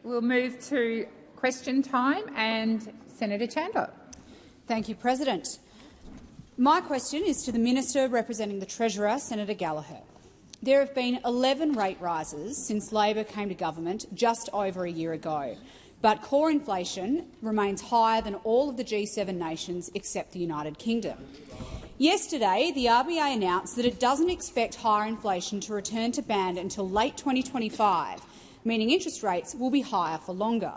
We'll move to question time, and Senator Chandler. Thank you, President. My question is to the Minister representing the Treasurer, Senator Gallagher. There have been 11 rate rises since Labor came to government just over a year ago, but core inflation remains higher than all of the G7 nations except the United Kingdom. Yesterday, the RBA announced that it doesn't expect higher inflation to return to band until late 2025, meaning interest rates will be higher for longer.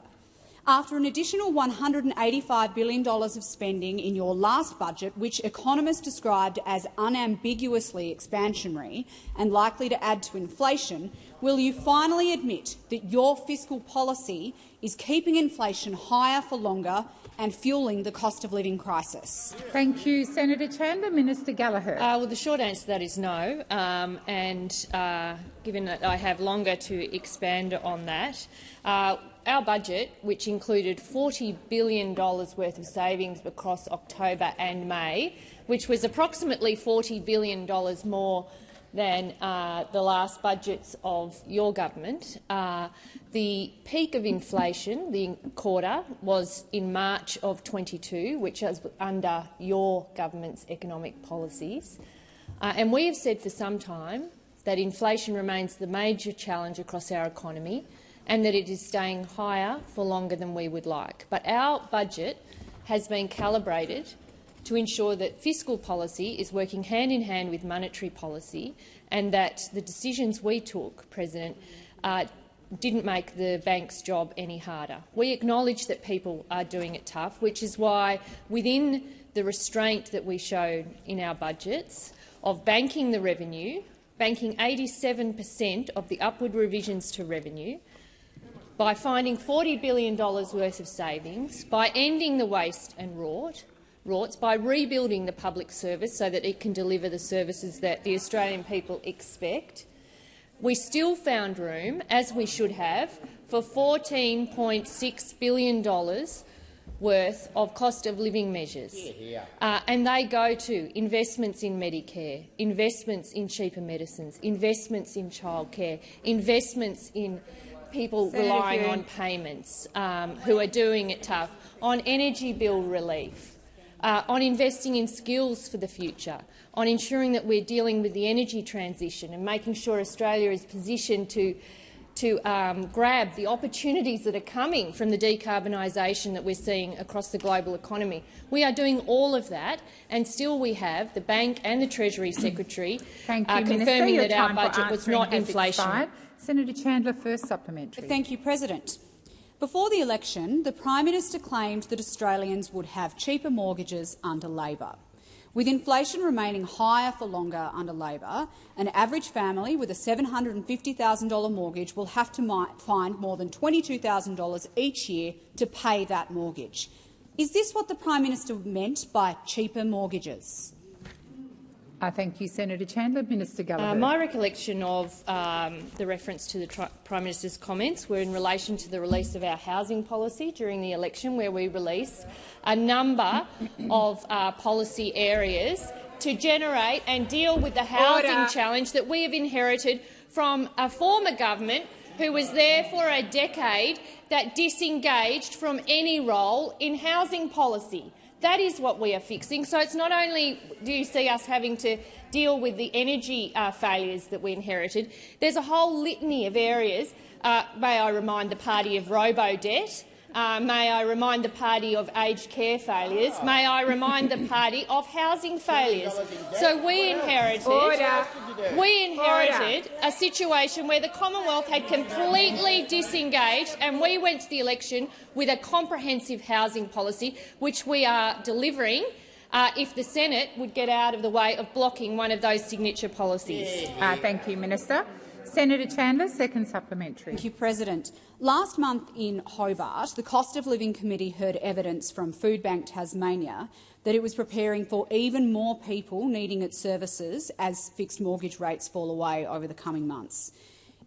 After an additional $185 billion of spending in your last budget, which economists described as unambiguously expansionary and likely to add to inflation, will you finally admit that your fiscal policy is keeping inflation higher for longer and fuelling the cost of living crisis? Thank you, Senator Chandler. Minister Gallagher. Well, the short answer to that is no, given that I have longer to expand on that, our budget, which included $40 billion worth of savings across October and May, which was approximately $40 billion more than the last budgets of your government. The peak of inflation, the quarter, was in March of 22, which was under your government's economic policies. And we have said for some time that inflation remains the major challenge across our economy and that it is staying higher for longer than we would like. But our budget has been calibrated to ensure that fiscal policy is working hand in hand with monetary policy and that the decisions we took, President, didn't make the bank's job any harder. We acknowledge that people are doing it tough, which is why, within the restraint that we showed in our budgets of banking the revenue, banking 87% of the upward revisions to revenue, by finding $40 billion worth of savings, by ending the waste and rorts, by rebuilding the public service so that it can deliver the services that the Australian people expect, we still found room, as we should have, for $14.6 billion worth of cost of living measures. And they go to investments in Medicare, investments in cheaper medicines, investments in childcare, investments in people relying on payments who are doing it tough, on energy bill relief, on investing in skills for the future, on ensuring that we're dealing with the energy transition and making sure Australia is positioned to grab the opportunities that are coming from the decarbonisation that we're seeing across the global economy. We are doing all of that, and still we have the Bank and the Treasury Secretary confirming that our budget was not inflationary. Senator Chandler, first supplementary. Thank you, President. Before the election, the Prime Minister claimed that Australians would have cheaper mortgages under Labor. With inflation remaining higher for longer under Labor, an average family with a $750,000 mortgage will have to find more than $22,000 each year to pay that mortgage. Is this what the Prime Minister meant by cheaper mortgages? Thank you, Senator Chandler. Minister Gallagher. My recollection of the reference to the Prime Minister's comments were in relation to the release of our housing policy during the election, where we released a number of policy areas to generate and deal with the housing challenge that we have inherited from a former government who was there for a decade that disengaged from any role in housing policy. That is what we are fixing. So it's not only do you see us having to deal with the energy failures that we inherited, there's a whole litany of areas. May I remind the party of robo-debt? May I remind the party of aged care failures? May I remind the party of housing failures? So we inherited a situation where the Commonwealth had completely disengaged, and we went to the election with a comprehensive housing policy, which we are delivering if the Senate would get out of the way of blocking one of those signature policies. Thank you, Minister. Senator Chandler, second supplementary. Thank you, President. Last month in Hobart, the Cost of Living Committee heard evidence from Food Bank Tasmania that it was preparing for even more people needing its services as fixed mortgage rates fall away over the coming months.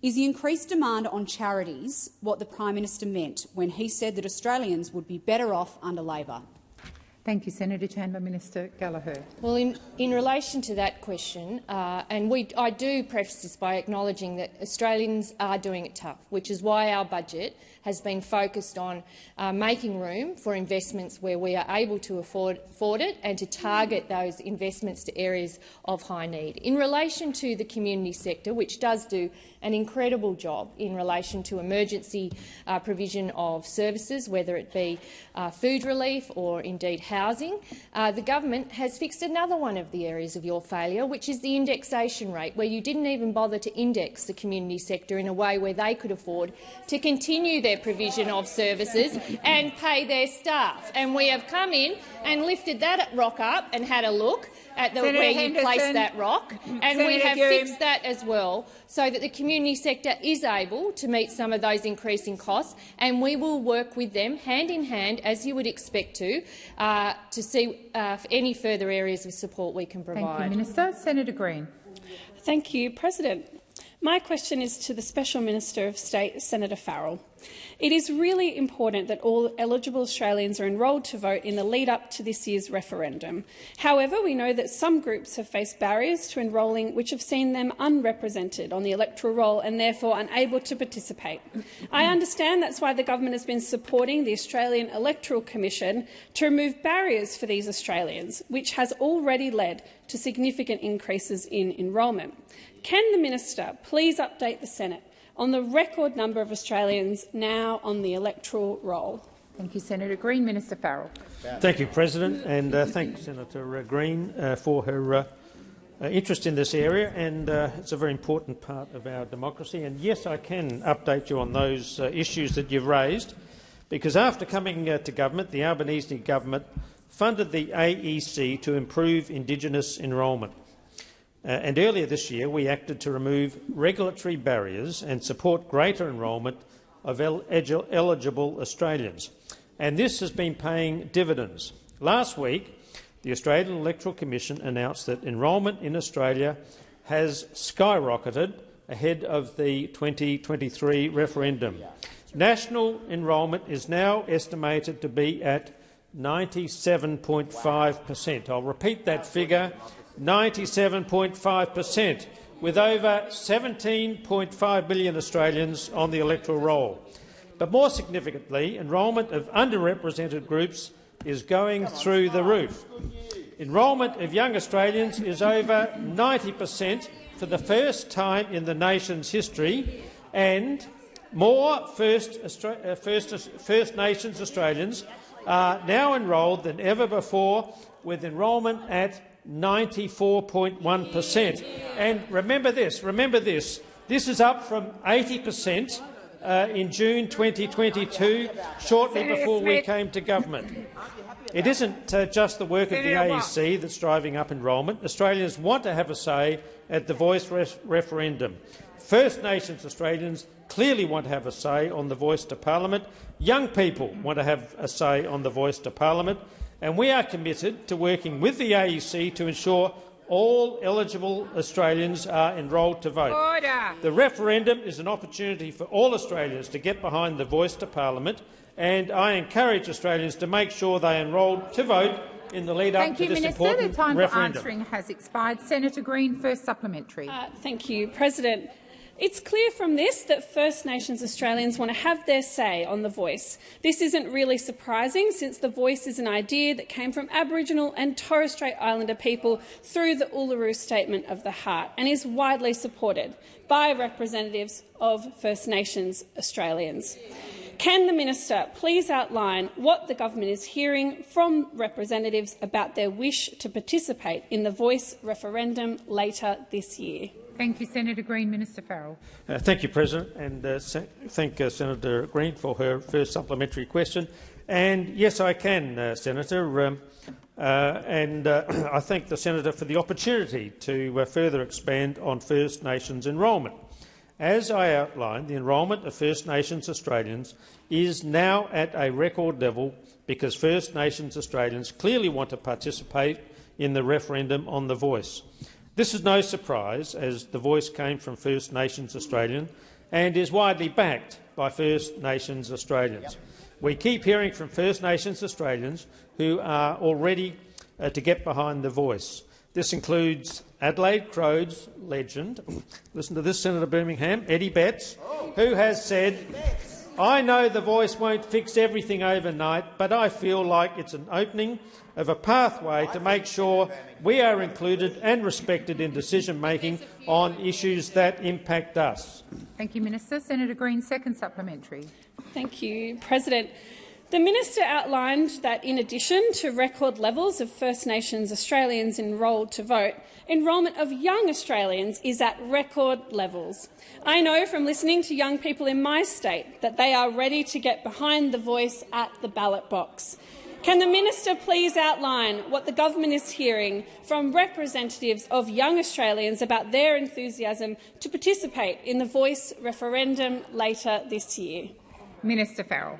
Is the increased demand on charities what the Prime Minister meant when he said that Australians would be better off under Labor? Thank you, Senator Chandler. Minister Gallagher. Well, in relation to that question, I do preface this by acknowledging that Australians are doing it tough, which is why our budget has been focused on making room for investments where we are able to afford it and to target those investments to areas of high need. In relation to the community sector, which does do an incredible job in relation to emergency provision of services, whether it be food relief or indeed housing, the government has fixed another one of the areas of your failure, which is the indexation rate, where you didn't even bother to index the community sector in a way where they could afford to continue their provision of services and pay their staff. And we have come in and lifted that rock up and had a look at where you placed that rock, and we have fixed that as well, so that the community sector is able to meet some of those increasing costs, and we will work with them hand in hand, as you would expect to see any further areas of support we can provide. Thank you, Minister. Senator Green. Thank you, President. My question is to the Special Minister of State, Senator Farrell. It is really important that all eligible Australians are enrolled to vote in the lead-up to this year's referendum. However, we know that some groups have faced barriers to enrolling which have seen them unrepresented on the electoral roll and therefore unable to participate. I understand that's why the government has been supporting the Australian Electoral Commission to remove barriers for these Australians, which has already led to significant increases in enrolment. Can the minister please update the Senate on the record number of Australians now on the electoral roll? Thank you, Senator Green. Minister Farrell. Thank you, President, and thank Senator Green for her interest in this area, and it's a very important part of our democracy. And yes, I can update you on those issues that you've raised, because after coming to government, the Albanese government funded the AEC to improve Indigenous enrolment. And earlier this year, we acted to remove regulatory barriers and support greater enrolment of eligible Australians. And this has been paying dividends. Last week, the Australian Electoral Commission announced that enrolment in Australia has skyrocketed ahead of the 2023 referendum. National enrolment is now estimated to be at 97.5%. I'll repeat that figure. 97.5%, with over 17.5 million Australians on the electoral roll. But more significantly, enrolment of underrepresented groups is going through the roof. Enrolment of young Australians is over 90% for the first time in the nation's history, and more First Nations Australians are now enrolled than ever before, with enrolment at 94.1%. And remember this, this is up from 80% in June 2022, shortly before we came to government. It isn't just the work of the AEC that's driving up enrolment. Australians want to have a say at the Voice referendum. First Nations Australians clearly want to have a say on the Voice to Parliament. Young people want to have a say on the Voice to Parliament. And we are committed to working with the AEC to ensure all eligible Australians are enrolled to vote. Order. The referendum is an opportunity for all Australians to get behind the Voice to Parliament, and I encourage Australians to make sure they are enrolled to vote in the lead-up to this important referendum. Thank you, Minister. The time for answering has expired. Senator Green, first supplementary. Thank you, President. It's clear from this that First Nations Australians want to have their say on the Voice. This isn't really surprising, since the Voice is an idea that came from Aboriginal and Torres Strait Islander people through the Uluru Statement of the Heart, and is widely supported by representatives of First Nations Australians. Can the minister please outline what the government is hearing from representatives about their wish to participate in the Voice referendum later this year? Thank you, Senator Green. Minister Farrell. Thank you, President, and thank Senator Green for her first supplementary question. And yes, I can, Senator, I thank the Senator for the opportunity to further expand on First Nations enrolment. As I outlined, the enrolment of First Nations Australians is now at a record level because First Nations Australians clearly want to participate in the referendum on the Voice. This is no surprise, as the Voice came from First Nations Australians and is widely backed by First Nations Australians. We keep hearing from First Nations Australians who are already to get behind the voice. This includes Adelaide Crows legend, listen to this, Senator Birmingham, Eddie Betts, who has said, "I know the voice won't fix everything overnight, but I feel like it's an opening of a pathway to make sure we are included and respected in decision-making on issues that impact us." Thank you, Minister. Senator Green, second supplementary. Thank you, President. The minister outlined that in addition to record levels of First Nations Australians enrolled to vote, enrolment of young Australians is at record levels. I know from listening to young people in my state that they are ready to get behind the voice at the ballot box. Can the minister please outline what the government is hearing from representatives of young Australians about their enthusiasm to participate in the Voice referendum later this year? Minister Farrell.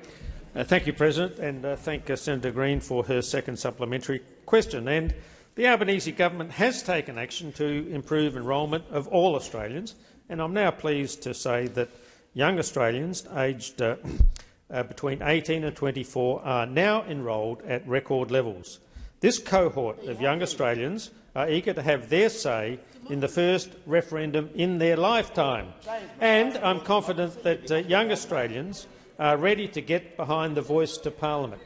Thank you, President, and thank Senator Green for her second supplementary question. And the Albanese government has taken action to improve enrolment of all Australians, and I'm now pleased to say that young Australians aged between 18 and 24 are now enrolled at record levels. This cohort of young Australians are eager to have their say in the first referendum in their lifetime, and I'm confident that young Australians are ready to get behind the voice to Parliament.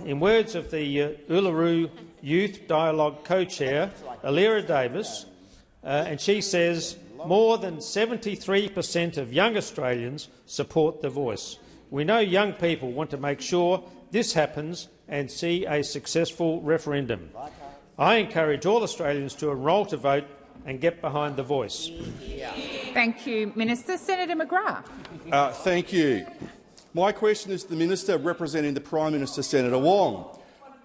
In words of the Uluru Youth Dialogue co-chair, Alira Davis, and she says more than 73% of young Australians support the voice. We know young people want to make sure this happens and see a successful referendum. I encourage all Australians to enrol to vote and get behind the voice. Thank you, Minister. Senator McGrath. Thank you. My question is to the Minister representing the Prime Minister, Senator Wong.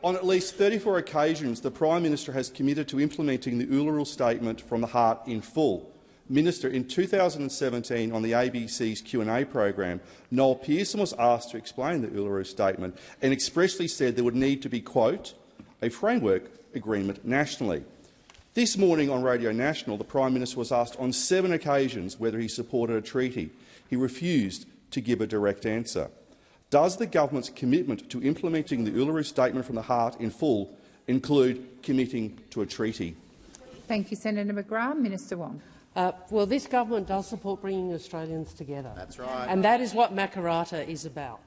On at least 34 occasions, the Prime Minister has committed to implementing the Uluru Statement from the Heart in full. Minister, in 2017 on the ABC's Q&A program, Noel Pearson was asked to explain the Uluru Statement and expressly said there would need to be, quote, a framework agreement nationally. This morning on Radio National, the Prime Minister was asked on 7 occasions whether he supported a treaty. He refused to give a direct answer. Does the government's commitment to implementing the Uluru Statement from the Heart in full include committing to a treaty? Thank you, Senator McGrath. Minister Wong. Well, this government does support bringing Australians together. That's right. And that is what Makarrata is about.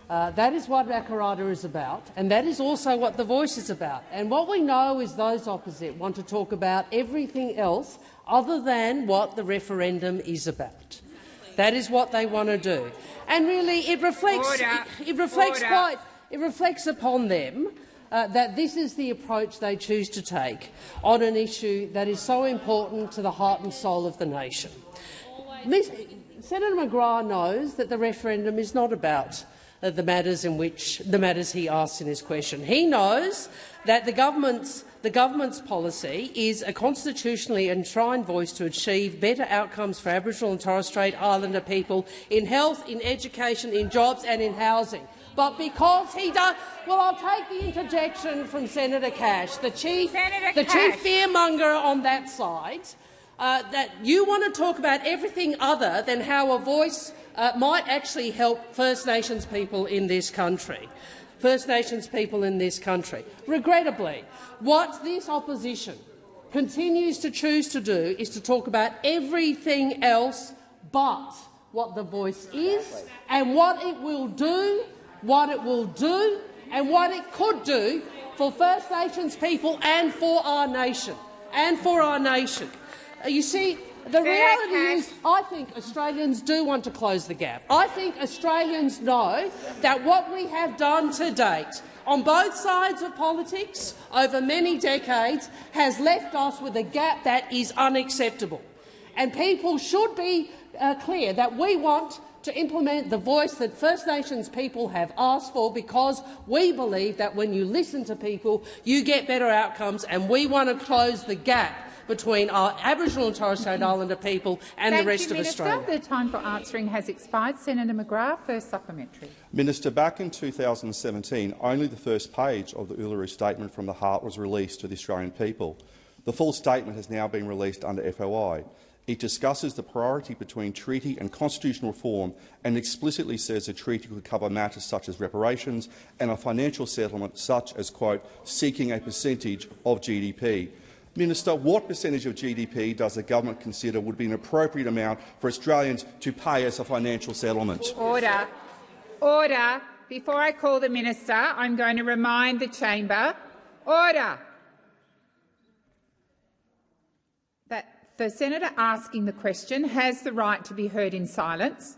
That is what Makarrata is about, and that is also what the Voice is about. And what we know is those opposite want to talk about everything else other than what the referendum is about. That is what they want to do. And really, it reflects upon them that this is the approach they choose to take on an issue that is so important to the heart and soul of the nation. Senator McGrath knows that the referendum is not about the matters he asks in his question. He knows that the government's policy is a constitutionally enshrined voice to achieve better outcomes for Aboriginal and Torres Strait Islander people in health, in education, in jobs and in housing. But because he does— well, I'll take the interjection from Senator Cash, the chief fearmonger on that side, that you want to talk about everything other than how a voice might actually help First Nations people in this country. Regrettably, what this opposition continues to choose to do is to talk about everything else but what the Voice is and what it will do, and what it could do for First Nations people and for our nation. You see, the reality is I think Australians do want to close the gap. I think Australians know that what we have done to date on both sides of politics over many decades has left us with a gap that is unacceptable. And people should be clear that we want to implement the Voice that First Nations people have asked for, because we believe that when you listen to people, you get better outcomes, and we want to close the gap between our Aboriginal and Torres Strait Islander people and the rest of Australia. Minister. The time for answering has expired. Senator McGrath, first supplementary. Minister, back in 2017, only the first page of the Uluru Statement from the Heart was released to the Australian people. The full statement has now been released under FOI. It discusses the priority between treaty and constitutional reform and explicitly says the treaty could cover matters such as reparations and a financial settlement such as, quote, seeking a percentage of GDP. Minister, what percentage of GDP does the government consider would be an appropriate amount for Australians to pay as a financial settlement? Order. Order. Before I call the minister, I'm going to remind the chamber, order, that the senator asking the question has the right to be heard in silence.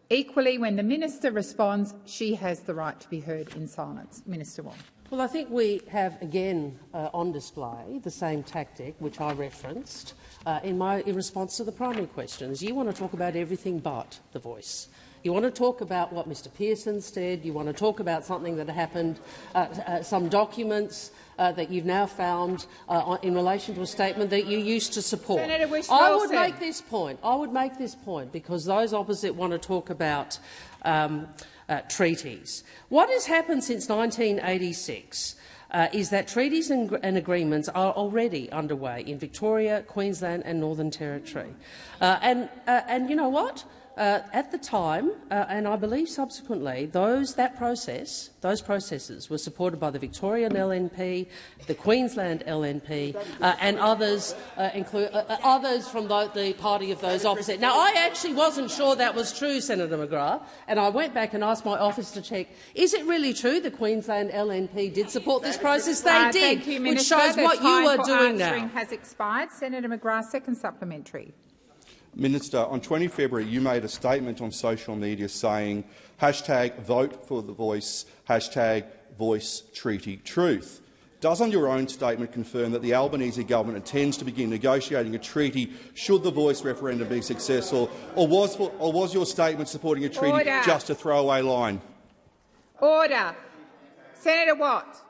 Equally, when the minister responds, she has the right to be heard in silence. Minister Wong. Well, I think we have again on display the same tactic which I referenced in response to the primary questions. You want to talk about everything but the voice. You want to talk about what Mr Pearson said. You want to talk about something that happened, some documents that you've now found in relation to a statement that you used to support. Senator I would make this point. I would make this point because those opposite want to talk about treaties. What has happened since 1986 is that treaties and agreements are already underway in Victoria, Queensland and Northern Territory. And you know what? At the time, and I believe subsequently, those processes were supported by the Victorian LNP, the Queensland LNP, and others, others from the party of those opposite. Now, I actually wasn't sure that was true, Senator McGrath, and I went back and asked my office to check. Is it really true the Queensland LNP did support this process? They did, you, which shows what you are doing now. Time for answering has expired. Senator McGrath, second supplementary. Minister, on 20 February you made a statement on social media saying #vote for the voice, #voice treaty truth. Does on your own statement confirm that the Albanese government intends to begin negotiating a treaty should the voice referendum be successful, or was your statement supporting a treaty just a throwaway line? Order. Senator Watt,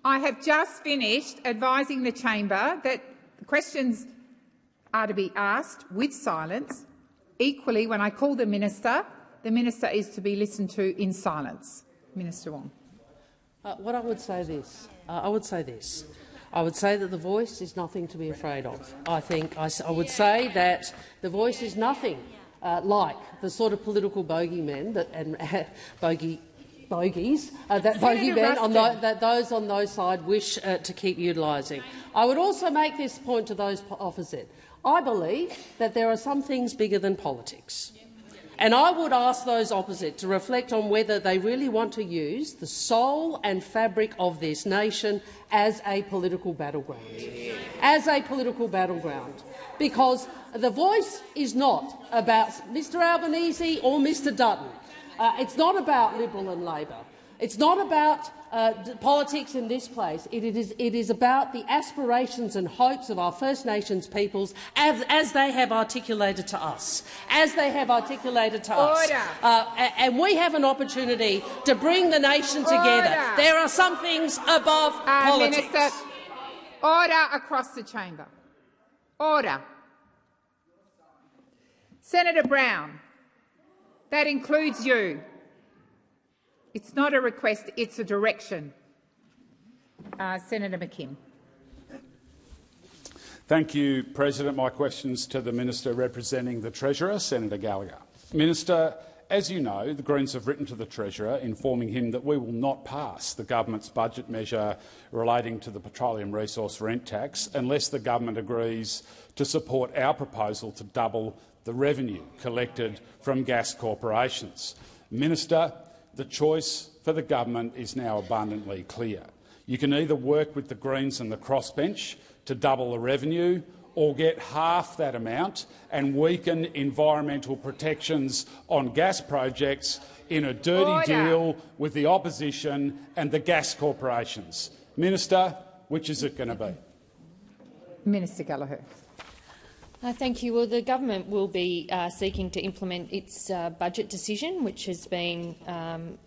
I have just finished advising the chamber that the questions are to be asked with silence. Equally, when I call the minister is to be listened to in silence. Minister Wong. What I would say this. I would say that the voice is nothing to be afraid of. I would say that the voice is nothing like the sort of political bogeymen that those on those sides wish to keep utilising. I would also make this point to those opposite. I believe that there are some things bigger than politics. And I would ask those opposite to reflect on whether they really want to use the soul and fabric of this nation as a political battleground. As a political battleground. Because the voice is not about Mr Albanese or Mr Dutton. It's not about Liberal and Labor. It's not about politics in this place. It is about the aspirations and hopes of our First Nations peoples as they have articulated to us. Order. And we have an opportunity to bring the nation together. Order. There are some things above politics. Minister, order across the chamber. Order. Senator Brown, that includes you. It's not a request, it's a direction. Senator McKim. Thank you, President. My questions to the Minister representing the Treasurer, Senator Gallagher. Minister, as you know, the Greens have written to the Treasurer informing him that we will not pass the government's budget measure relating to the petroleum resource rent tax unless the government agrees to support our proposal to double the revenue collected from gas corporations. Minister, the choice for the government is now abundantly clear. You can either work with the Greens and the crossbench to double the revenue or get half that amount and weaken environmental protections on gas projects in a dirty deal with the opposition and the gas corporations. Minister, which is it going to be? Minister Gallagher. Thank you. Well, the government will be seeking to implement its budget decision, which has been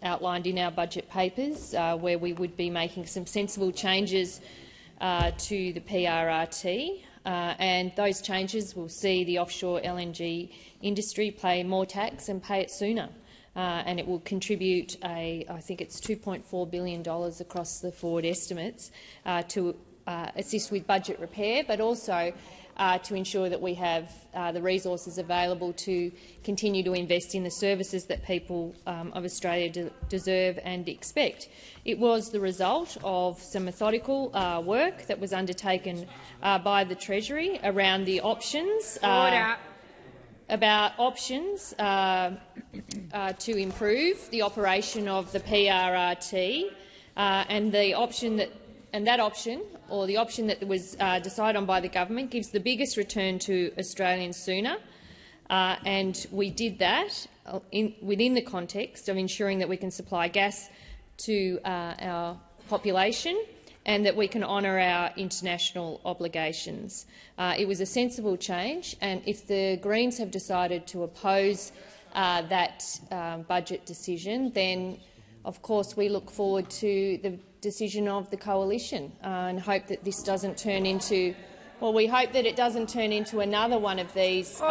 outlined in our budget papers, where we would be making some sensible changes to the PRRT, and those changes will see the offshore LNG industry pay more tax and pay it sooner. And it will contribute, I think it's $2.4 billion across the forward estimates to assist with budget repair, but also to ensure that we have the resources available to continue to invest in the services that people of Australia deserve and expect. It was the result of some methodical work that was undertaken by the Treasury around the options to improve the operation of the PRRT, and the option that was decided on by the government gives the biggest return to Australians sooner, and we did that within the context of ensuring that we can supply gas to our population and that we can honour our international obligations. It was a sensible change, and if the Greens have decided to oppose that budget decision, then of course we look forward to the decision of the coalition and hope that this doesn't turn into. Well, we hope that it doesn't turn into another one of these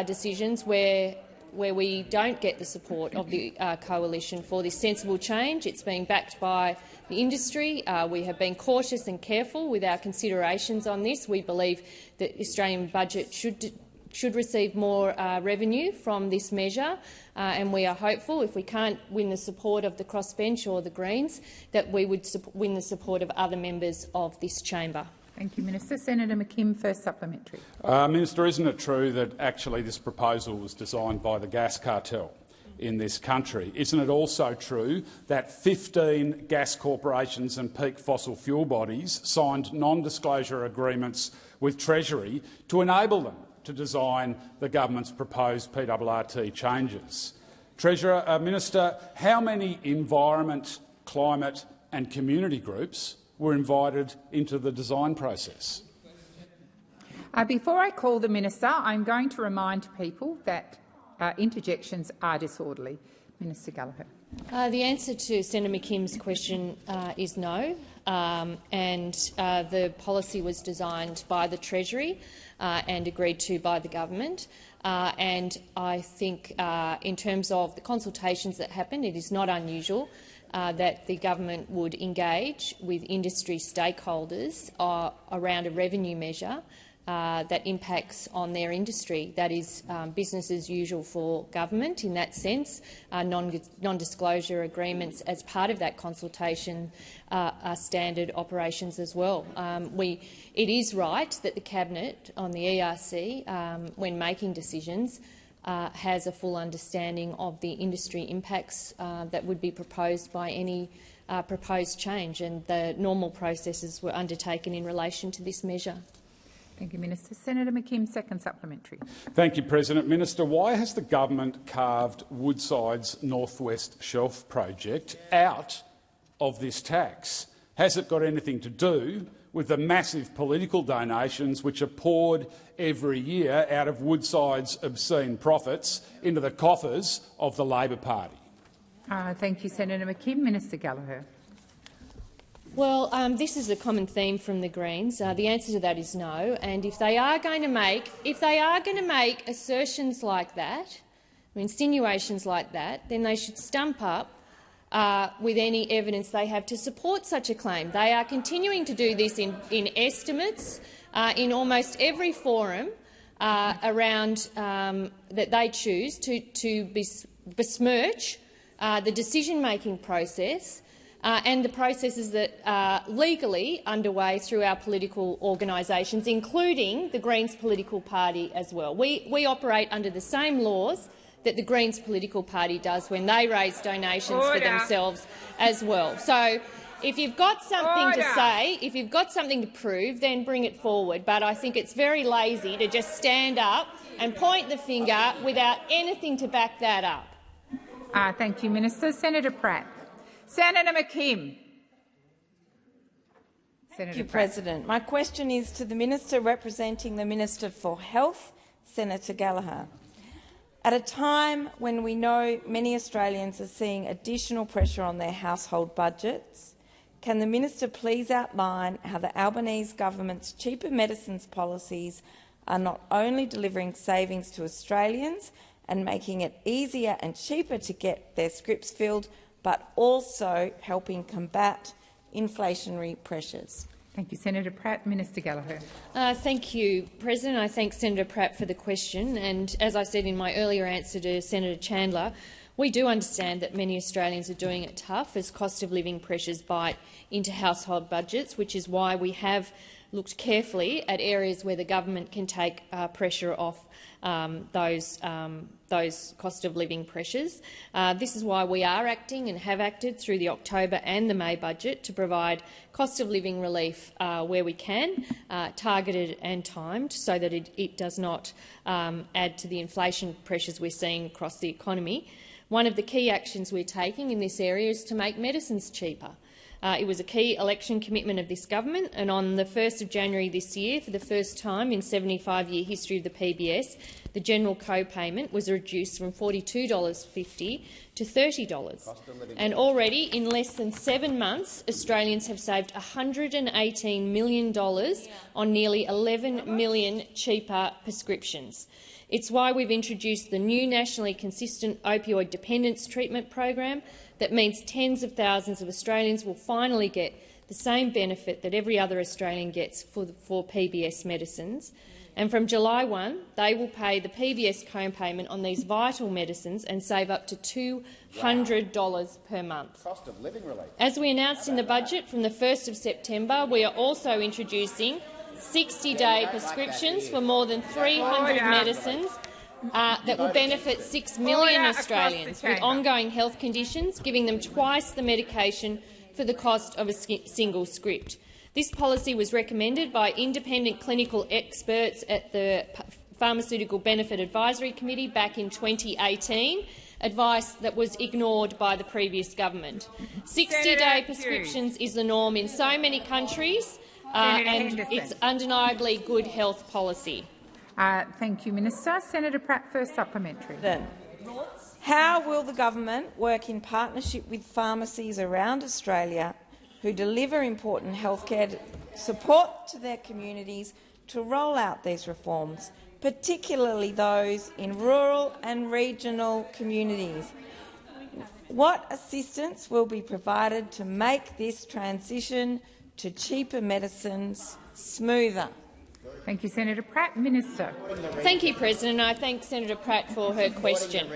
decisions where we don't get the support of the coalition for this sensible change. It's being backed by the industry. We have been cautious and careful with our considerations on this. We believe that the Australian budget should receive more revenue from this measure, and we are hopeful, if we can't win the support of the crossbench or the Greens, that we would win the support of other members of this chamber. Thank you, Minister. Senator McKim, first supplementary. Minister, isn't it true that actually this proposal was designed by the gas cartel in this country? Isn't it also true that 15 gas corporations and peak fossil fuel bodies signed non-disclosure agreements with Treasury to enable them to design the government's proposed PRRT changes? Minister, how many environment, climate and community groups were invited into the design process? Before I call the minister, I'm going to remind people that interjections are disorderly. Minister Gallagher. The answer to Senator McKim's question is no, and the policy was designed by the Treasury and agreed to by the government. And I think in terms of the consultations that happened, it is not unusual that the government would engage with industry stakeholders around a revenue measure that impacts on their industry. That is business as usual for government in that sense. Non-disclosure agreements as part of that consultation are standard operations as well. It is right that the Cabinet on the ERC, when making decisions, has a full understanding of the industry impacts that would be proposed by any proposed change, and the normal processes were undertaken in relation to this measure. Thank you, Minister. Senator McKim, second supplementary. Thank you, President. Minister, why has the government carved Woodside's North West Shelf project out of this tax? Has it got anything to do with the massive political donations which are poured every year out of Woodside's obscene profits into the coffers of the Labor Party? Thank you, Senator McKim. Minister Gallagher. Well, this is a common theme from the Greens. The answer to that is no. And if they are going to make assertions like that, or insinuations like that, then they should stump up with any evidence they have to support such a claim. They are continuing to do this in estimates in almost every forum around that they choose to besmirch the decision-making process and the processes that are legally underway through our political organisations, including the Greens political party as well. We operate under the same laws that the Greens political party does when they raise donations for themselves as well. So if you've got something to say, if you've got something to prove, then bring it forward. But I think it's very lazy to just stand up and point the finger without anything to back that up. Thank you, Minister. Senator Pratt. Senator McKim. Thank you, President. My question is to the Minister representing the Minister for Health, Senator Gallagher. At a time when we know many Australians are seeing additional pressure on their household budgets, can the Minister please outline how the Albanese government's cheaper medicines policies are not only delivering savings to Australians and making it easier and cheaper to get their scripts filled, but also helping combat inflationary pressures? Thank you, Senator Pratt. Minister Gallagher. Thank you, President. I thank Senator Pratt for the question. And as I said in my earlier answer to Senator Chandler, we do understand that many Australians are doing it tough as cost of living pressures bite into household budgets, which is why we have looked carefully at areas where the government can take pressure off those cost of living pressures. This is why we are acting and have acted through the October and the May budget to provide cost of living relief where we can, targeted and timed, so that it does not add to the inflation pressures we're seeing across the economy. One of the key actions we're taking in this area is to make medicines cheaper. It was a key election commitment of this government, and on the 1st of January this year, for the first time in 75-year history of the PBS, the general co-payment was reduced from $42.50 to $30. And already, in less than 7 months, Australians have saved $118 million on nearly 11 million cheaper prescriptions. It's why we've introduced the new nationally consistent opioid dependence treatment program that means tens of thousands of Australians will finally get the same benefit that every other Australian gets for PBS medicines. And from July 1, they will pay the PBS co-payment on these vital medicines and save up to $200 per month. Cost of living relief. As we announced in the budget, from the 1st of September, we are also introducing 60-day prescriptions for more than 300 medicines that will benefit 6 million Australians with ongoing health conditions, giving them twice the medication for the cost of a single script. This policy was recommended by independent clinical experts at the Pharmaceutical Benefit Advisory Committee back in 2018, advice that was ignored by the previous government. 60-day prescriptions is the norm in so many countries, and it's undeniably good health policy. Thank you, Minister. Senator Pratt, first supplementary. How will the government work in partnership with pharmacies around Australia who deliver important healthcare support to their communities to roll out these reforms, particularly those in rural and regional communities? What assistance will be provided to make this transition to cheaper medicines smoother? Thank you, Senator Pratt. Minister. Thank you, President. I thank Senator Pratt for her question.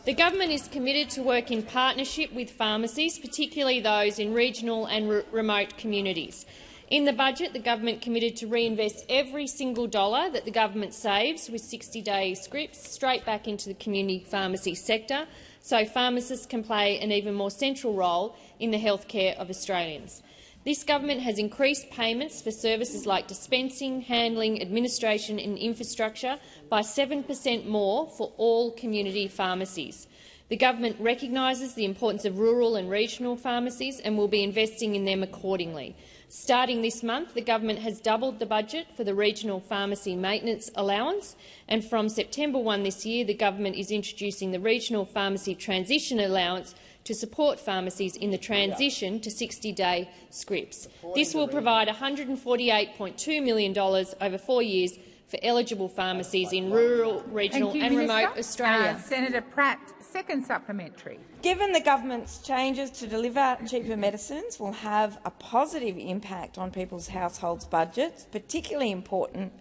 The government is committed to work in partnership with pharmacies, particularly those in regional and remote communities. In the budget, the government committed to reinvest every single dollar that the government saves with 60-day scripts straight back into the community pharmacy sector, so pharmacists can play an even more central role in the healthcare of Australians. This government has increased payments for services like dispensing, handling, administration and infrastructure by 7% more for all community pharmacies. The government recognises the importance of rural and regional pharmacies and will be investing in them accordingly. Starting this month, the government has doubled the budget for the regional pharmacy maintenance allowance, and from September 1 this year, the government is introducing the regional pharmacy transition allowance to support pharmacies in the transition to 60-day scripts. This will provide $148.2 million over 4 years for eligible pharmacies in rural, regional and remote Australia. Senator Pratt, second supplementary. Given the government's changes to deliver cheaper medicines will have a positive impact on people's households' budgets, particularly important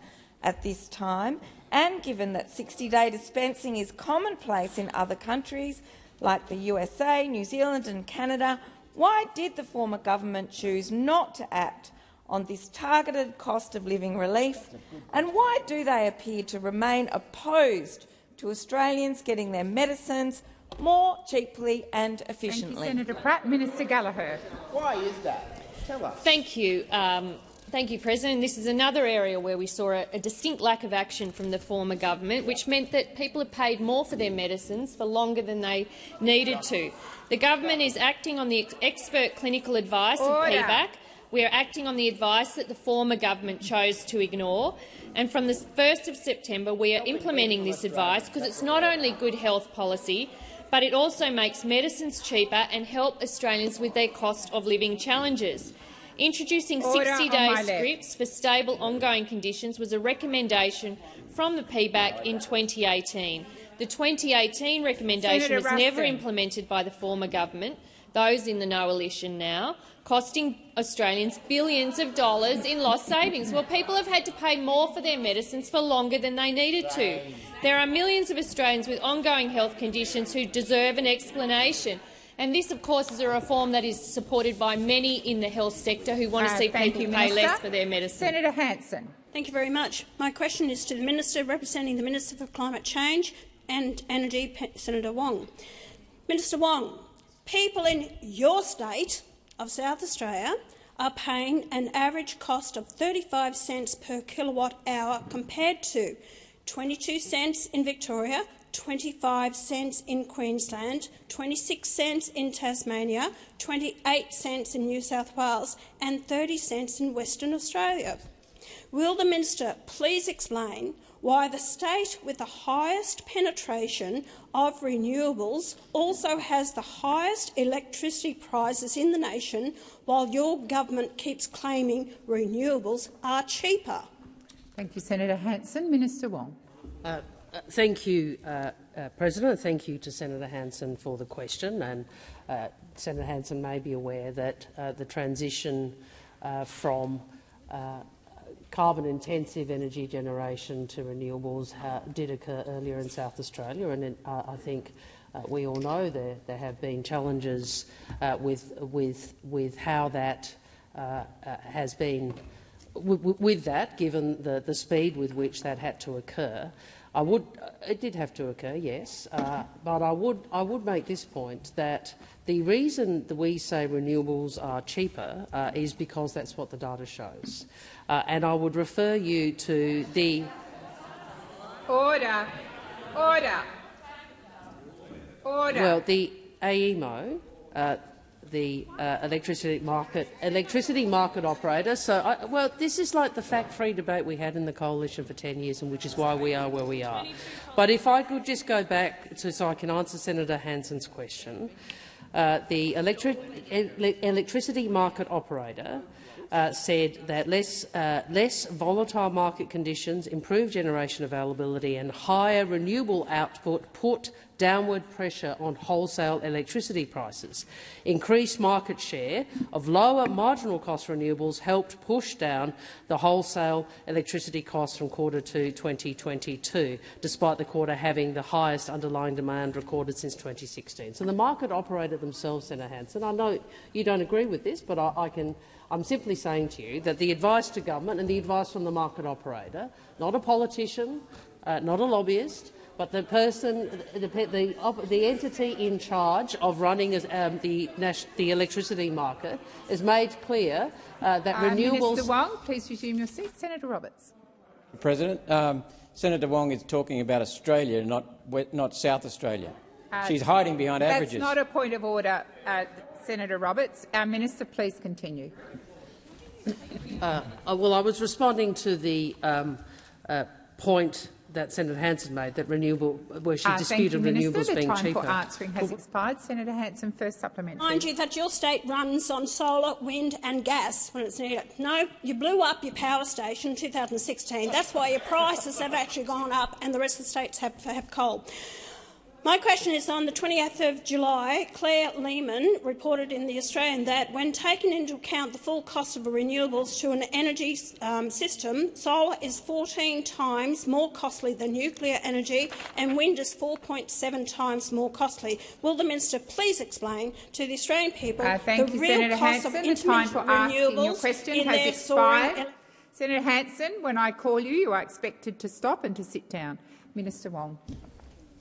at this time, and given that 60-day dispensing is commonplace in other countries like the USA, New Zealand and Canada, why did the former government choose not to act on this targeted cost of living relief, and why do they appear to remain opposed to Australians getting their medicines more cheaply and efficiently? Thank you, Senator Pratt. Minister Gallagher. Why is that? Tell us. Thank you. Thank you, President. This is another area where we saw a distinct lack of action from the former government, which meant that people have paid more for their medicines for longer than they needed to. The government is acting on the expert clinical advice of PBAC. We are acting on the advice that the former government chose to ignore. And from the 1st of September, we are implementing this advice because it's not only good health policy, but it also makes medicines cheaper and help Australians with their cost of living challenges. Introducing 60-day scripts for stable ongoing conditions was a recommendation from the PBAC in 2018. The 2018 recommendation was never implemented by the former government. those in the no elition now, costing Australians billions of dollars in lost savings. Well, people have had to pay more for their medicines for longer than they needed to. There are millions of Australians with ongoing health conditions who deserve an explanation. And this, of course, is a reform that is supported by many in the health sector who want to see people pay less for their medicine. Senator Hanson. Thank you very much. My question is to the Minister representing the Minister for Climate Change and Energy, Senator Wong. Minister Wong, people in your state of South Australia are paying an average cost of 35 cents per kilowatt hour compared to 22 cents in Victoria, 25 cents in Queensland, 26 cents in Tasmania, 28 cents in New South Wales and 30 cents in Western Australia. Will the minister please explain why the state with the highest penetration of renewables also has the highest electricity prices in the nation, while your government keeps claiming renewables are cheaper? Thank you, Senator Hanson. Minister Wong. Thank you, President. Thank you to Senator Hanson for the question. And Senator Hanson may be aware that the transition from carbon-intensive energy generation to renewables did occur earlier in South Australia, and I think we all know there have been challenges with how that has been. With that, given the speed with which that had to occur, it did have to occur, yes, but I would make this point that the reason that we say renewables are cheaper is because that's what the data shows, and I would refer you to the order. Well, the AEMO. The electricity market operator. So, well, this is like the fact-free debate we had in the coalition for 10 years, and which is why we are where we are. But if I could just go back so I can answer Senator Hanson's question, the electricity market operator said that less volatile market conditions, improved generation availability and higher renewable output put downward pressure on wholesale electricity prices. Increased market share of lower marginal cost renewables helped push down the wholesale electricity costs from Q2 2022, despite the quarter having the highest underlying demand recorded since 2016. So the market operator themselves, Senator Hanson, I know you don't agree with this, but I'm simply saying to you that the advice to government and the advice from the market operator, not a politician, not a lobbyist, but the person, the entity in charge of running the electricity market, has made clear that renewables. Minister Wong, please resume your seat. Senator Roberts. President, Senator Wong is talking about Australia, not South Australia. She's hiding behind averages. That's not a point of order, Senator Roberts. Our minister, please continue. Well, I was responding to the point that Senator Hanson made, that renewable, where she disputed renewables being cheaper. The time for answering has expired. Senator Hanson, first supplementary. Mind you that your state runs on solar, wind and gas when it's needed. No, you blew up your power station in 2016. That's why your prices have actually gone up and the rest of the states have coal. My question is, on the 20th of July, Claire Lehman reported in The Australian that when taken into account the full cost of renewables to an energy system, solar is 14 times more costly than nuclear energy and wind is 4.7 times more costly. Will the minister please explain to the Australian people the real cost of intermittent renewables in their soaring? Senator Hanson, when I call you, you are expected to stop and to sit down. Minister Wong.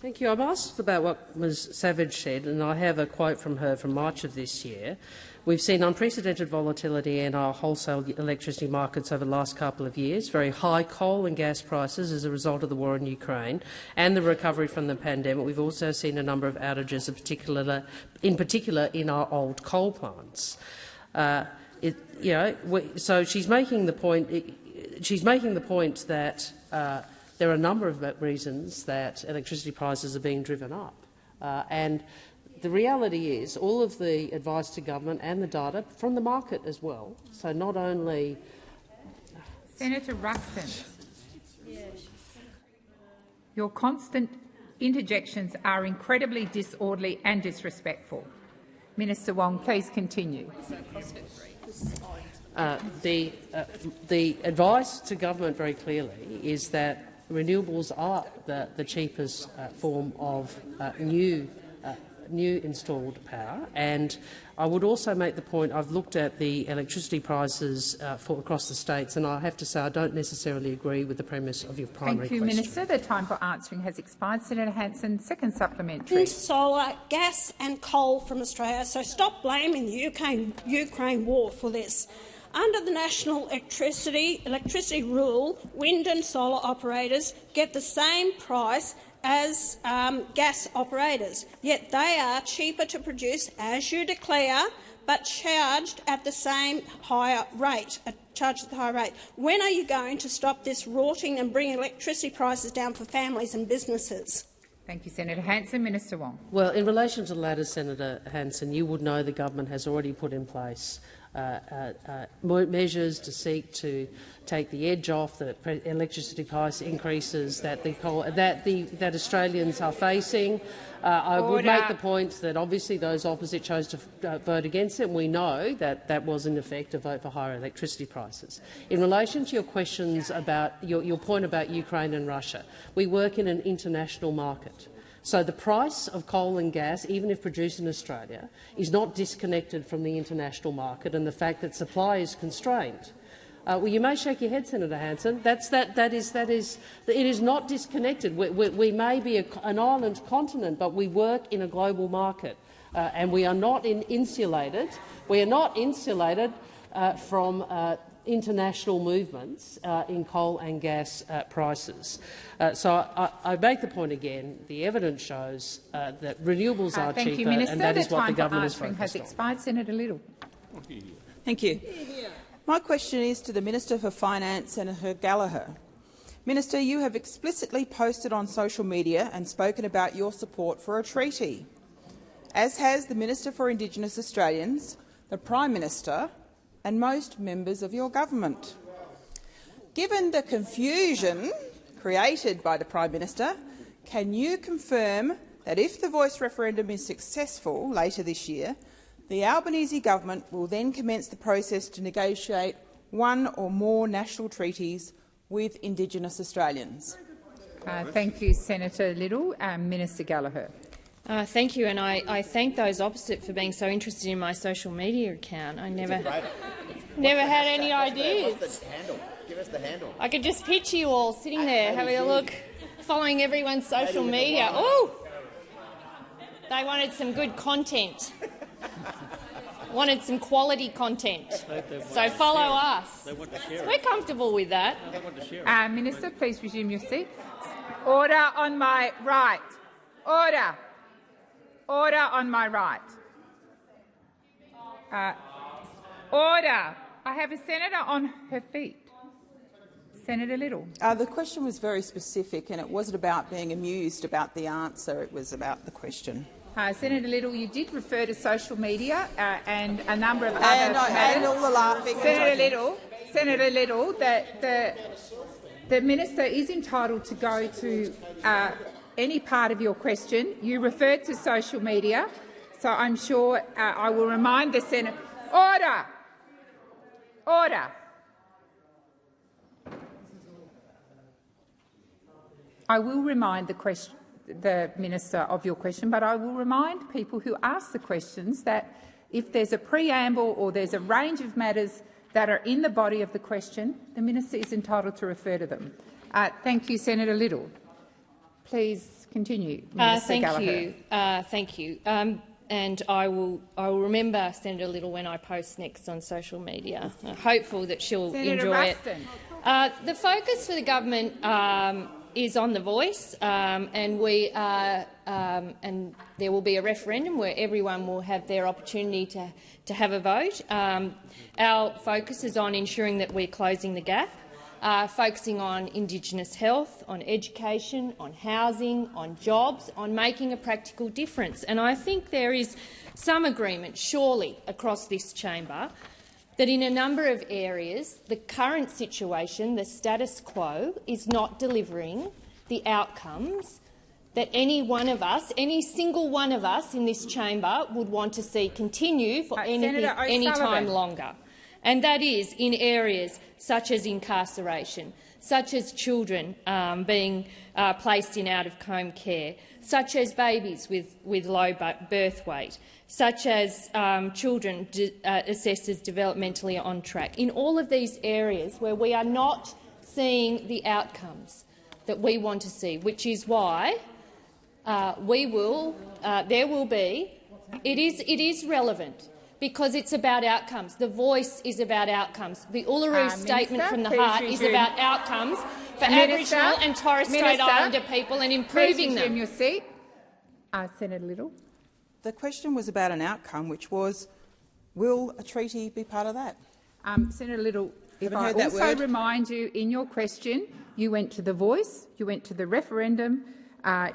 Thank you. I've asked about what Ms Savage said, and I have a quote from her from March of this year. We've seen unprecedented volatility in our wholesale electricity markets over the last couple of years, very high coal and gas prices as a result of the war in Ukraine and the recovery from the pandemic. We've also seen a number of outages, in particular in our old coal plants. So she's making the point. That there are a number of reasons that electricity prices are being driven up. And the reality is all of the advice to government and the data from the market as well. So not only— Senator Ruston, your constant interjections are incredibly disorderly and disrespectful. Minister Wong, please continue. The advice to government very clearly is that renewables are the cheapest form of new installed power. And I would also make the point, I've looked at the electricity prices across the states, and I have to say I don't necessarily agree with the premise of your primary question. Thank you, Minister. The time for answering has expired. Senator Hanson, second supplementary. Solar, gas and coal from Australia, so stop blaming the Ukraine war for this. Under the National Electricity Rule, wind and solar operators get the same price as gas operators, yet they are cheaper to produce, as you declare, but charged at the same higher rate. When are you going to stop this rorting and bring electricity prices down for families and businesses? Thank you, Senator Hanson. Minister Wong. Well, in relation to the latter, Senator Hanson, you would know the government has already put in place measures to seek to take the edge off the electricity price increases that Australians are facing. I would make the point that obviously those opposite chose to vote against it, and we know that that was in effect a vote for higher electricity prices. In relation to your questions about your point about Ukraine and Russia, we work in an international market. So the price of coal and gas, even if produced in Australia, is not disconnected from the international market and the fact that supply is constrained. Well, you may shake your head, Senator Hanson. It is not disconnected. We may be an island continent, but we work in a global market, and we are not insulated. We are not insulated from international movements in coal and gas prices. So I make the point again. The evidence shows that renewables are cheaper, and that is what the government is focused on. Has expired. Senator Little. Thank you. My question is to the Minister for Finance, Senator Gallagher. Minister, you have explicitly posted on social media and spoken about your support for a treaty, as has the Minister for Indigenous Australians, the Prime Minister and most members of your government. Given the confusion created by the Prime Minister, can you confirm that if the voice referendum is successful later this year, the Albanese government will then commence the process to negotiate one or more national treaties with Indigenous Australians? Thank you, Senator Little. Minister Gallagher. Thank you, and I thank those opposite for being so interested in my social media account. I never had any ideas. Give us the handle. I could just picture you all sitting there having a look, following everyone's social media. Oh, they wanted some good content. Wanted some quality content. So follow us. We're comfortable with that. Minister, please resume your seat. Order on my right. Order. Order on my right. Order. I have a senator on her feet. Senator Little. The question was very specific, and it wasn't about being amused about the answer. It was about the question. Senator Little, you did refer to social media and a number of other matters. And all the laughing. Senator Little, the minister is entitled to go to any part of your question. You referred to social media, so I'm sure I will remind the Senate. Order. Order. I will remind the minister of your question, but I will remind people who ask the questions that if there's a preamble or there's a range of matters that are in the body of the question, the minister is entitled to refer to them. Thank you, Senator Little. Please continue, Minister Gallagher. Thank you. And I will remember Senator Little when I post next on social media. Hopeful that she'll enjoy it. The focus for the government is on the voice, and there will be a referendum where everyone will have their opportunity to have a vote. Our focus is on ensuring that we're closing the gap, focusing on Indigenous health, on education, on housing, on jobs, on making a practical difference. And I think there is some agreement, surely, across this chamber that in a number of areas the current situation, the status quo, is not delivering the outcomes that any one of us, any single one of us in this chamber would want to see continue for any time longer. And that is in areas such as incarceration, such as children being placed in out-of-home care, such as babies with low birth weight, such as children assessed as developmentally on track. In all of these areas where we are not seeing the outcomes that we want to see, which is why there will be. It is relevant because it's about outcomes. The voice is about outcomes. The Uluru Statement from the Heart is about outcomes for Aboriginal and Torres Strait Islander people and improving them. Your seat. Senator Little. The question was about an outcome, which was, will a treaty be part of that? Senator Little, if I also remind you, in your question, you went to the voice, you went to the referendum,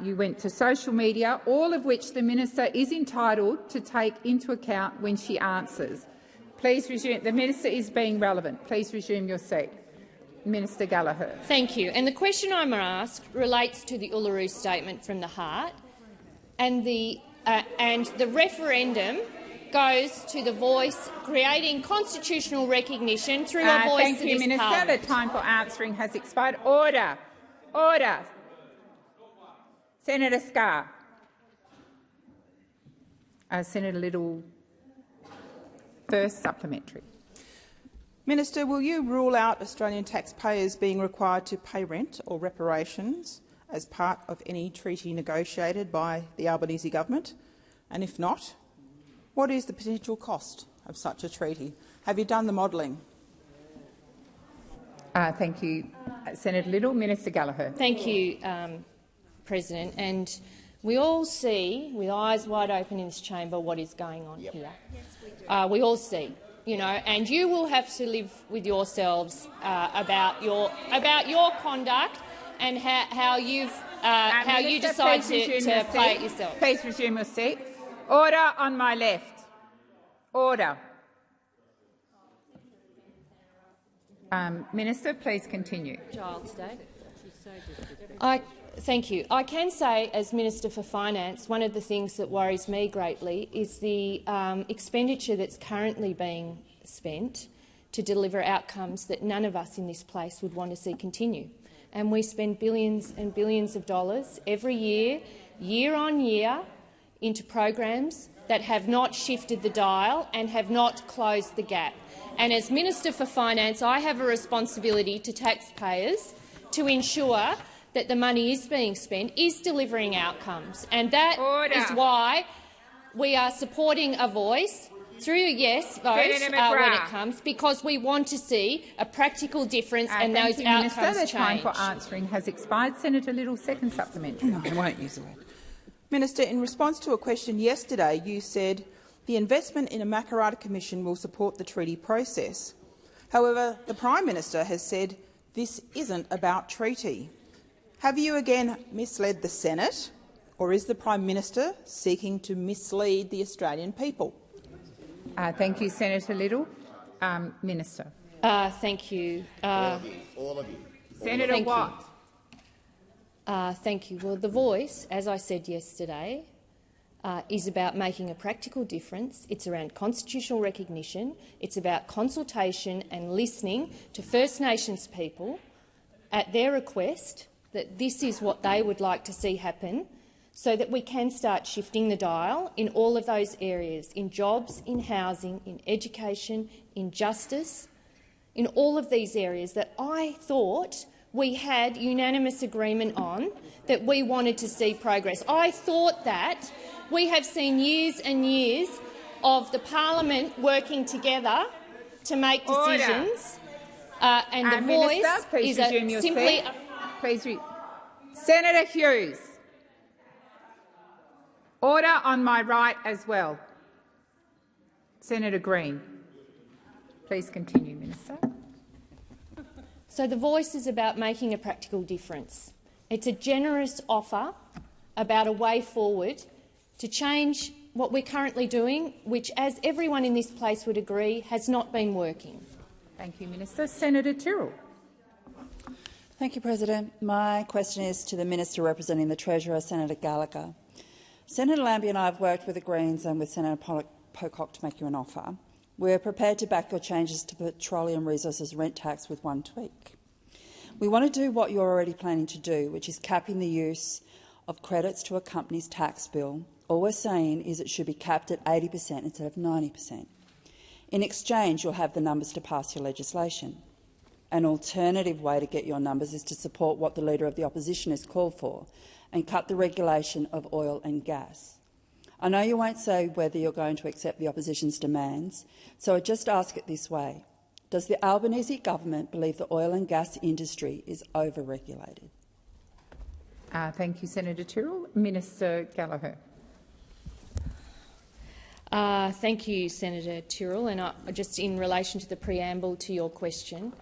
you went to social media, all of which the minister is entitled to take into account when she answers. Please resume. The minister is being relevant. Please resume your seat. Minister Gallagher. Thank you. And the question I'm asked relates to the Uluru Statement from the Heart, and the referendum goes to the voice, creating constitutional recognition through a voice Thank you, Minister. Parliament. The time for answering has expired. Order. Order. Senator Scarr. Senator Little, first supplementary. Minister, will you rule out Australian taxpayers being required to pay rent or reparations as part of any treaty negotiated by the Albanese government? And if not, what is the potential cost of such a treaty? Have you done the modelling? Thank you, Senator Little. Minister Gallagher. Thank you, President. And we all see, with eyes wide open in this chamber, what is going on here. Yes, we do. We all see, and you will have to live with yourselves about your conduct and how you decide to play it yourself. Please resume your seat. Order on my left. Order. Minister, please continue. Thank you. I can say, as Minister for Finance, one of the things that worries me greatly is the expenditure that's currently being spent to deliver outcomes that none of us in this place would want to see continue. And we spend billions and billions of dollars every year, year on year, into programs that have not shifted the dial and have not closed the gap. And as Minister for Finance, I have a responsibility to taxpayers to ensure that the money is being spent, is delivering outcomes. And that is why we are supporting a voice through a yes vote when it comes, because we want to see a practical difference and those outcomes Minister, the change. time for answering has expired. Senator Little, second supplementary. No, I won't use the word. Minister, in response to a question yesterday, you said the investment in a Makarrata Commission will support the treaty process. However, the Prime Minister has said this isn't about treaty. Have you again misled the Senate, or is the Prime Minister seeking to mislead the Australian people? Thank you, Senator Little. Minister. Thank you. All of you. Senator Watt. Thank you. Well, the voice, as I said yesterday, is about making a practical difference. It's around constitutional recognition. It's about consultation and listening to First Nations people at their request that this is what they would like to see happen, so that we can start shifting the dial in all of those areas, in jobs, in housing, in education, in justice, in all of these areas that I thought we had unanimous agreement on, that we wanted to see progress. I thought that we have seen years and years of the parliament working together to make decisions, and the Minister, voice is simply... Senator Hughes. Order on my right as well. Senator Green. Please continue, Minister. So the voice is about making a practical difference. It's a generous offer about a way forward to change what we're currently doing, which, as everyone in this place would agree, has not been working. Thank you, Minister. Senator Tyrrell. Thank you, President. My question is to the Minister representing the Treasurer, Senator Gallagher. Senator Lambie and I have worked with the Greens and with Senator Pocock to make you an offer. We're prepared to back your changes to Petroleum Resources rent tax with one tweak. We want to do what you're already planning to do, which is capping the use of credits to a company's tax bill. All we're saying is it should be capped at 80% instead of 90%. In exchange, you'll have the numbers to pass your legislation. An alternative way to get your numbers is to support what the Leader of the Opposition has called for and cut the regulation of oil and gas. I know you won't say whether you're going to accept the Opposition's demands, so I just ask it this way. Does the Albanese government believe the oil and gas industry is over-regulated? Thank you, Senator Tyrrell. Minister Gallagher. Thank you, Senator Tyrrell. And just in relation to the preamble to your question,